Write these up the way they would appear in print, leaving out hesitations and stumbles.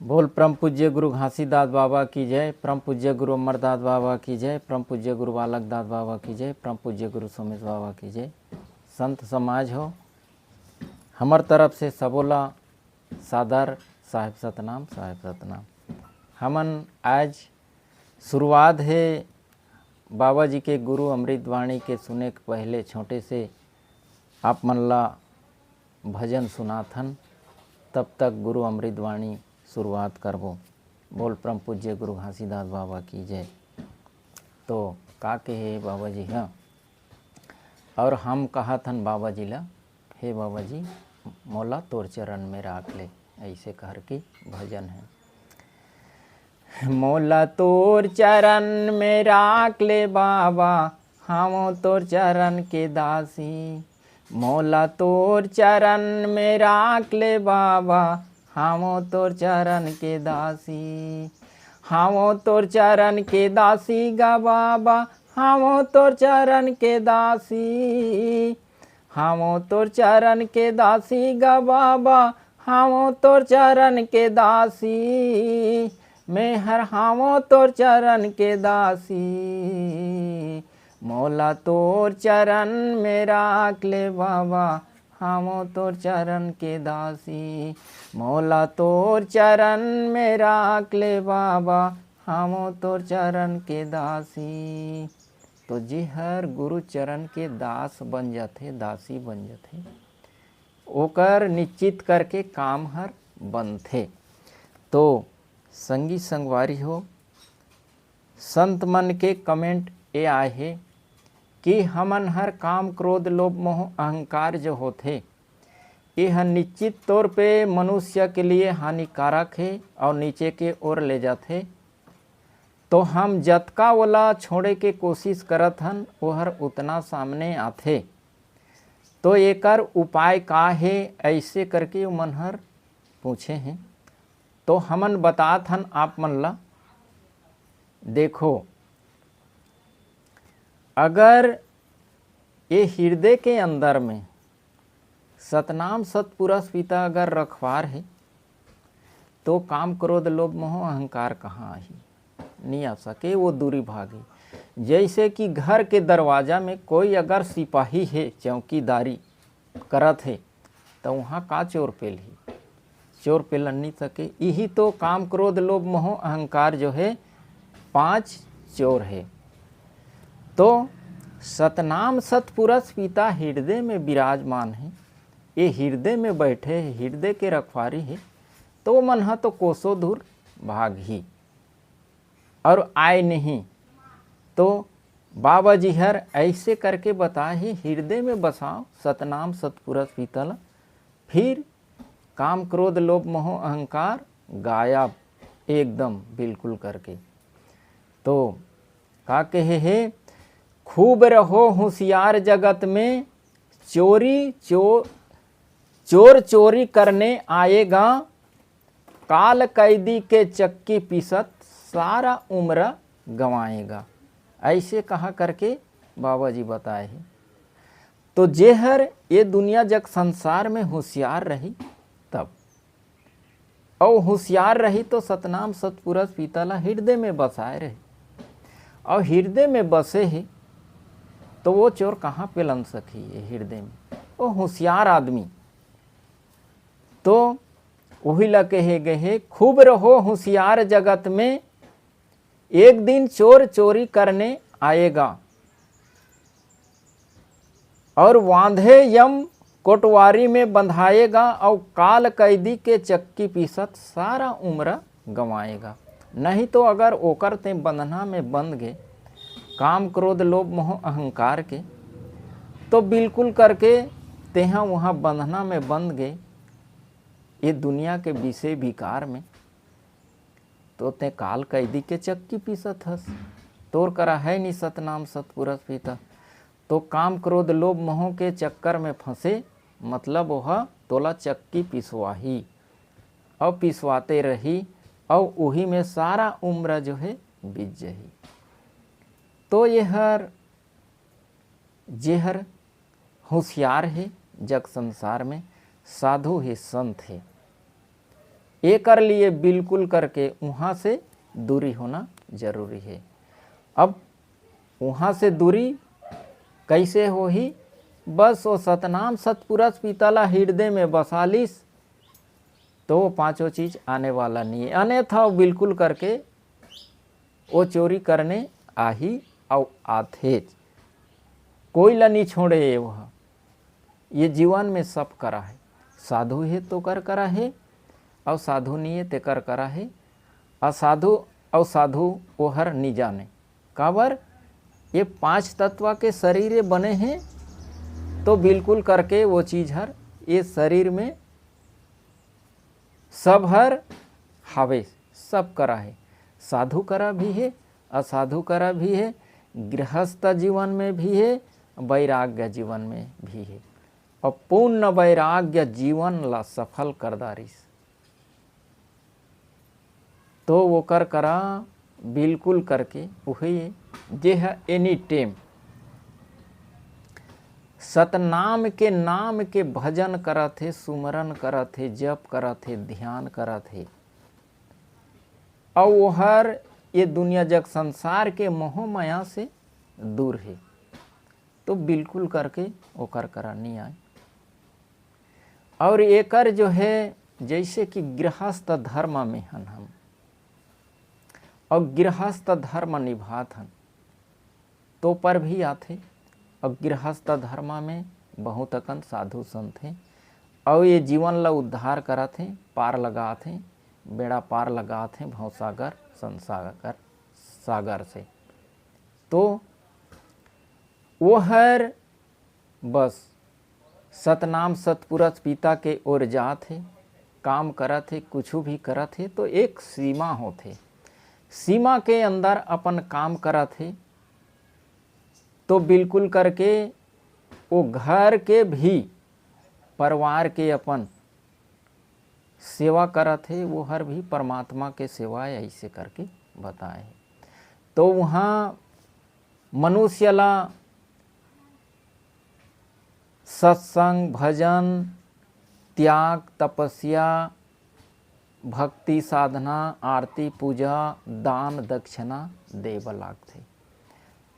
बोल परम पूज्य गुरु घासीदास बाबा की जय, परम पूज्य गुरु अमरदास बाबा की जय, परम पूज्य गुरु बालक दास बाबा की जय, परम पूज्य गुरु सोमेश बाबा की जय। संत समाज हो, हमर तरफ से सबोला सादर साहेब सतनाम, साहेब सतनाम। हमन आज शुरुआत है बाबा जी के गुरु अमृतवाणी के सुने के पहले छोटे से आप मन ला भजन सुनाथन, तब तक गुरु अमृतवाणी शुरुआत करबो। बोल परम पूज्य गुरु घासीदास बाबा की जय। तो का कहे बाबा जी हाँ, और हम कहा थन बाबा जी ला, हे बाबा जी मोला तोर चरण में राख ले, ऐसे कहर के भजन है। मोला तोर चरण में राख ले बाबा, हम तोर चरण के दासी। मोला तोर चरण में राख ले बाबा, हम तोर चरण के दासी। हम तोर चरण के दासी गा बाबा, हम तोर चरण के दासी। हम तोर चरण के दासी गा बाबा, हम तोर चरण के दासी। मैं हर हम तोर चरण के दासी। मोला तोर चरण में राख ले बाबा, हम तोर चरण के दासी। मोला तोर चरण में राख ले बाबा, हम तोर चरण के दासी। तो जी हर गुरु चरण के दास बन जाते, दासी बन जाते, ओकर निश्चित करके काम हर बनथे। तो संगी संगवारी हो, संत मन के कमेंट ये आए है कि हमन हर काम क्रोध लोभ मोह अहंकार जो होते, यह निश्चित तौर पे मनुष्य के लिए हानिकारक है और नीचे के ओर ले जाते। तो हम जतका वाला छोड़े के कोशिश करत हन, वो हर उतना सामने आथे। तो एकर उपाय का है, ऐसे करके वो मन हर पूछे हैं। तो हमन बतात हन आप मन ला, देखो अगर ये हृदय के अंदर में सतनाम सतपुरुष पिता अगर रखवार है, तो काम क्रोध लोभ मोह अहंकार कहाँ आही, नहीं आ सके, वो दूरी भागे। जैसे कि घर के दरवाजा में कोई अगर सिपाही है, चौकीदारी करत है, तो वहाँ का चोर पेल ही, चोर पेलन नहीं सके। यही तो काम क्रोध लोभ मोह अहंकार जो है 5 चोर है। तो सतनाम सतपुरुष पिता हृदय में विराजमान है, ये हृदय में बैठे है, हृदय के रखवारी है। तो मन हा तो कोसों दूर भाग ही और आए नहीं। तो बाबा जी हर ऐसे करके बताए ही, हृदय में बसाओ सतनाम सतपुरुष पिता ला, फिर काम क्रोध लोभ मोह अहंकार गायब एकदम बिल्कुल करके। तो का कहे है, खूब रहो होशियार जगत में, चोर चोरी करने आएगा, काल कैदी के चक्की पीसत सारा उम्र गंवाएगा। ऐसे कहा करके बाबा जी बताए हैं। तो जेहर ये दुनिया जग संसार में होशियार रही तब, और होशियार रही तो सतनाम सतपुरुष पिता ला हृदय में बसाए रहे, और हृदय में बसे ही तो वो चोर कहाँ पे लन सकी है हृदय में, वो होशियार आदमी। तो वही ला कहे गए, खूब रहो होशियार जगत में, एक दिन चोर चोरी करने आएगा, और वांधे यम कोटवारी में बंधाएगा, और काल कैदी के चक्की पीसत सारा उम्र गंवाएगा। नहीं तो अगर ओकर ते बंधना में बंध गए काम क्रोध लोभ मोह अहंकार के, तो बिल्कुल करके तेहा वहाँ बंधना में बंध गए ये दुनिया के विषय विकार में, तो ते काल कैदी के चक्की पीसत हस। तोर करा है नहीं सतनाम सतपुरुष पिता, तो काम क्रोध लोभ मोह के चक्कर में फंसे, मतलब वह तोला चक्की पिसवाही और पिसवाते रही, और वही में सारा उम्र जो है बीत जही। तो यह जेहर होशियार है जग संसार में, साधु है संत है, ये कर लिए बिल्कुल करके वहाँ से दूरी होना जरूरी है। अब वहाँ से दूरी कैसे हो ही, बस वो सतनाम सतपुरुष पितला हृदय में बसालिस तो वो पांचों चीज आने वाला नहीं है। अन्यथा बिल्कुल करके वो चोरी करने आही और आथे, कोई ला नहीं छोड़े। वह ये जीवन में सब करा है, साधु है तो कर करा है, और साधु नहीं है ते कर करा है। असाधु और साधु वो हर नहीं जाने काबर। ये पांच तत्व के शरीर बने हैं तो बिल्कुल करके वो चीज हर ये शरीर में सब हर हावे, सब करा है। साधु करा भी है, असाधु करा भी है, गृहस्थ जीवन में भी है, वैराग्य जीवन में भी है। और पूर्ण वैराग्य जीवन ला सफल करदारिस तो वो कर करा बिल्कुल करके वही जे है एनी टाइम सतनाम के नाम के भजन करत है, सुमरन करत है, जप करत है, ध्यान करत है, और वो हर ये दुनिया जग संसार के मोह माया से दूर है तो बिल्कुल करके वो कर करा नहीं आए। और एकर जो है जैसे कि गृहस्थ धर्म में हन हम, और गृहस्थ धर्म निभात हन तो पर भी आथे। और गृहस्थ धर्म में बहुत अकन साधु संत हैं और ये जीवन ला उद्धार करत हैं, पार लगात हैं, बेड़ा पार लगात हैं भवसागर संसागर सागर से। तो वो हर बस सतनाम सतपुरुष पिता के ओर जात है, काम करत है, कुछ भी करत है तो एक सीमा होते, सीमा के अंदर अपन काम करत है तो बिल्कुल करके वो घर के भी परिवार के अपन सेवा करत है, वो हर भी परमात्मा के सेवा ऐसे करके बताए। तो वहाँ मनुष्य ला सत्संग, भजन, त्याग, तपस्या, भक्ति साधना, आरती पूजा, दान दक्षिणा देव लागथे,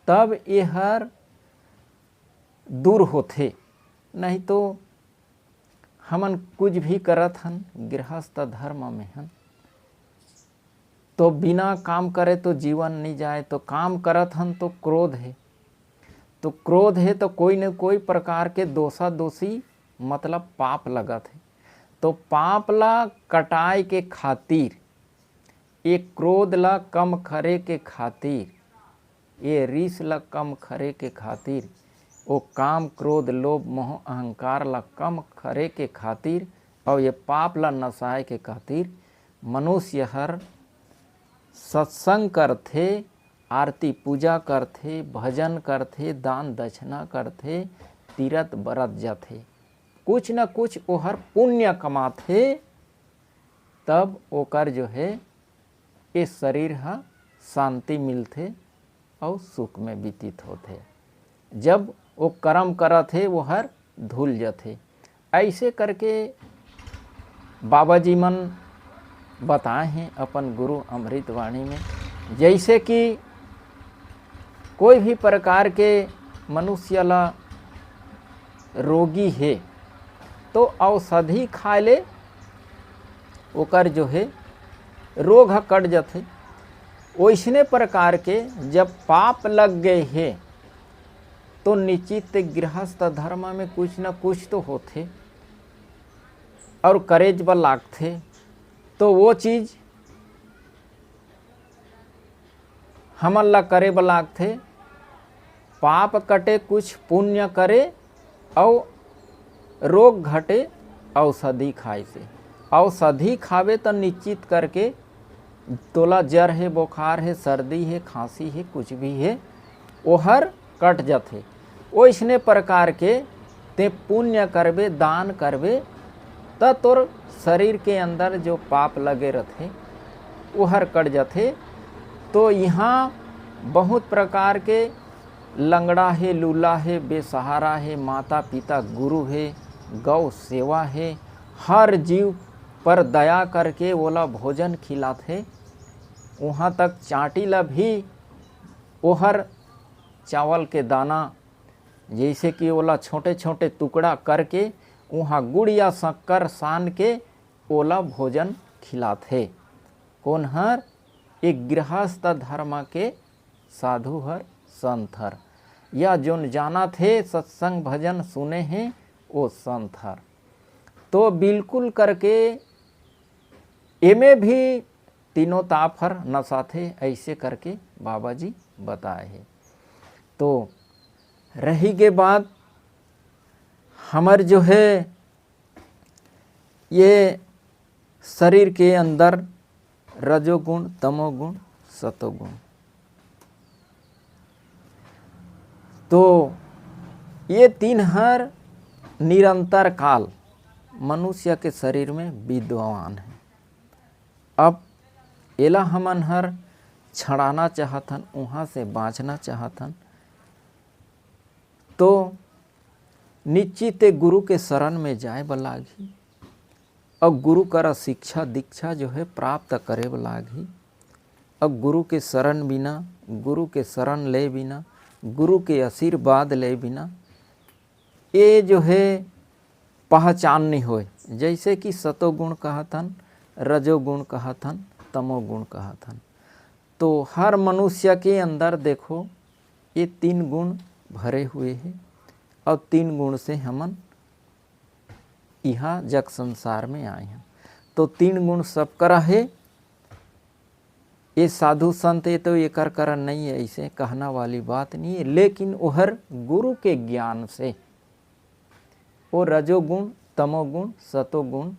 तब ये हर दूर होथे। नहीं तो हमन कुछ भी करत हन गृहस्थ धर्म में हन तो बिना काम करे तो जीवन नहीं जाए। तो काम करत हन तो क्रोध है, तो क्रोध है तो कोई न कोई प्रकार के दोषा दोषी मतलब पाप लगत है। तो पाप ला कटाए के खातिर, ये क्रोध ला कम करे के खातिर, ये रीस ला कम करे के खातिर, वो काम क्रोध लोभ मोह अहंकार ला कम करे के खातिर और ये पाप ला नसाए के खातिर मनुष्य हर सत्संग करथे, आरती पूजा करथे, भजन करथे, दान दक्षिणा करथे, तीरथ बरत जाथे, कुछ न कुछ ओहर पुण्य कमाथे, तब ओकर जो है ये शरीर हा शांति मिलथे और सुख में व्यतीत होथे। जब वो कर्म करत है वो हर धुल जाते। ऐसे करके बाबा जी मन बताए हैं अपन गुरु अमृतवाणी में, जैसे कि कोई भी प्रकार के मनुष्य ला रोगी है तो औषधि खाए ले ओकर जो है रोग हा कट जाते। वैसने प्रकार के जब पाप लग गए है तो निश्चित गृहस्थ धर्म में कुछ न कुछ तो होते और करेज ब लागथे। तो वो चीज हमन ला करे ब लागथे, पाप कटे कुछ पुण्य करे और रोग घटे औषधि खाए से। औषधि खावे तो निश्चित करके तोला जर है, बुखार है, सर्दी है, खांसी है, कुछ भी है वो हर कट जाते। वैसने प्रकार के ते पुण्य करबे, दान करबे त तोर शरीर के अंदर जो पाप लगे रहते वो हर कट जाते। तो यहाँ बहुत प्रकार के लंगड़ा है, लूला है, बेसहारा है, माता पिता गुरु है, गौ सेवा है, हर जीव पर दया करके ओला भोजन खिलाथे। वहाँ तक चाटी ला भी ओहर चावल के दाना जैसे कि ओला छोटे छोटे टुकड़ा करके वहाँ गुड़ या शक्कर सान के ओला भोजन खिलाथे। कौन हर? एक गृहस्थ धर्म के साधु हर, संत हर, या जोन जाना थे सत्संग भजन सुने हैं वो संत हर। तो बिल्कुल करके एमे भी तीनों ताफर नशा थे, ऐसे करके बाबा जी बताए हैं। तो रही के बाद हमर जो है ये शरीर के अंदर रजोगुण, तमोगुण, सतोगुण, तो ये तीन हर निरंतर काल मनुष्य के शरीर में विद्यमान है। अब एला हमन हर छड़ाना चाहतन, वहाँ से बाँचना चाहतन, तो निश्चित गुरु के शरण में जाए बलागी और गुरु कर शिक्षा दीक्षा जो है प्राप्त करे बलागी। अब गुरु के शरण बिना, गुरु के शरण ले बिना, गुरु के आशीर्वाद ले बिना ये जो है पहचान नहीं होए। जैसे कि सतोगुण कहतन, रजोगुण कहतन, तमोगुण कहतन। तो हर मनुष्य के अंदर देखो ये तीन गुण भरे हुए हैं और तीन गुण से हमन यहाँ जग संसार में आए हैं। तो तीन गुण सब करा है। ये साधु संत ये तो ये कर नहीं है, ऐसे कहना वाली बात नहीं है, लेकिन ओहर गुरु के ज्ञान से वो रजोगुण, तमोगुण, सतोगुण,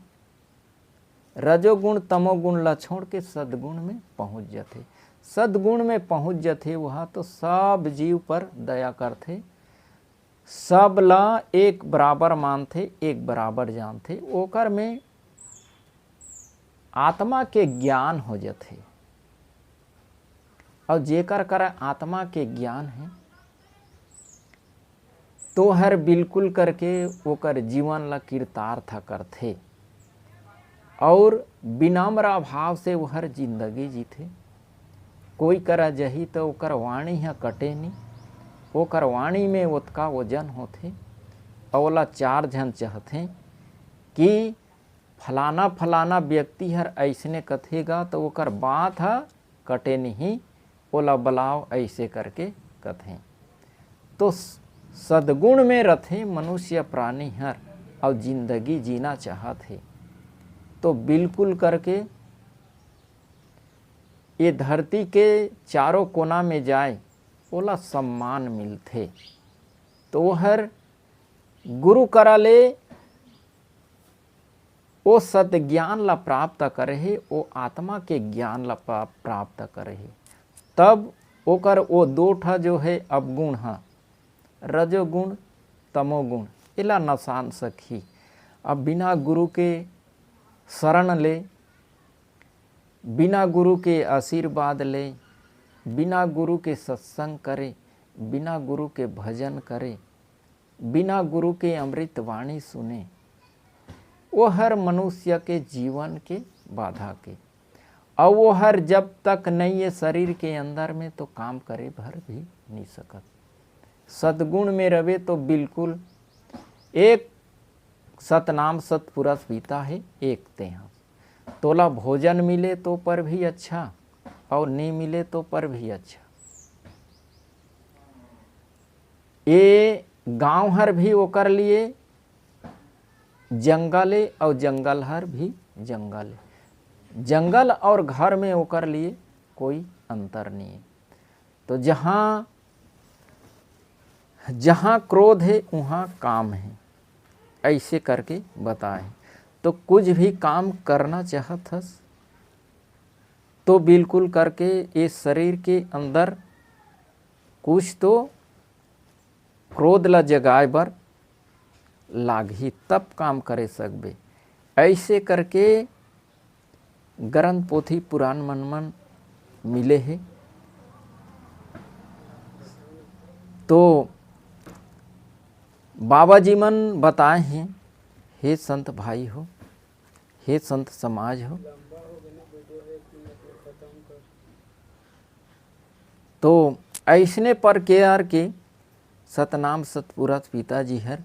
रजोगुण तमोगुण ला छोड़ के सद्गुण में पहुँच जाते। सद्गुण में पहुँच जाते वहाँ तो सब जीव पर दया करते, सब ला एक बराबर मानते, एक बराबर जानते। ओकर में आत्मा के ज्ञान हो जाते और जेकर कर आत्मा के ज्ञान है तो हर बिल्कुल करके ओकर जीवन ला कृतार्थ करते और विनम्र भाव से वो हर जिंदगी जीते। कोई करा जही तो ओकर वाणी है कटे नहीं, ओकर वाणी में ओतका वजन होते। अवला चार जन चाहते कि फलाना फलाना व्यक्ति हर ऐसने कथेगा तो ओकर बात है कटे नहीं, ओला बलाव ऐसे करके कथें। तो सद्गुण में रथे मनुष्य प्राणी हर और जिंदगी जीना चाहते तो बिल्कुल करके ये धरती के चारों कोना में जाए ओला सम्मान मिलते। तो वो हर गुरु करा ले वो सत ज्ञान ला प्राप्त करे है, वो आत्मा के ज्ञान ला प्राप्त करे है। तब ओकर वो दो ठा जो है अवगुण है, रजोगुण तमोगुण, इला नसान सखी। अब बिना गुरु के शरण ले, बिना गुरु के आशीर्वाद ले, बिना गुरु के सत्संग करे, बिना गुरु के भजन करे, बिना गुरु के अमृत वाणी सुने, वो हर मनुष्य के जीवन के बाधा के। और वो हर जब तक नहीं है शरीर के अंदर में तो काम करे भर भी नहीं सकत। सद्गुण में रवे तो बिल्कुल एक सतनाम सतपुरुष बीता है एक तेहा। तोला भोजन मिले तो पर भी अच्छा और नहीं मिले तो पर भी अच्छा। ये गांव हर भी वो कर लिए जंगले और जंगल हर भी जंगल, जंगल और घर में वो कर लिए कोई अंतर नहीं है। तो जहाँ जहाँ क्रोध है वहाँ काम है, ऐसे करके बताएं। तो कुछ भी काम करना चाहत हस तो बिल्कुल करके ये शरीर के अंदर कुछ तो क्रोध ला जगाए बर लागही, तब काम करे सकबे। ऐसे करके ग्रंथ पोथी पुराण मन मिले है। तो बाबा जी मन बताए हैं, हे संत भाई हो, हे संत समाज हो। तो ऐसने पर के आर के सतनाम सतपुरख पिताजी हर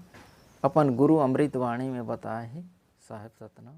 अपन गुरु अमृत वाणी में बताए है साहेब सतनाम।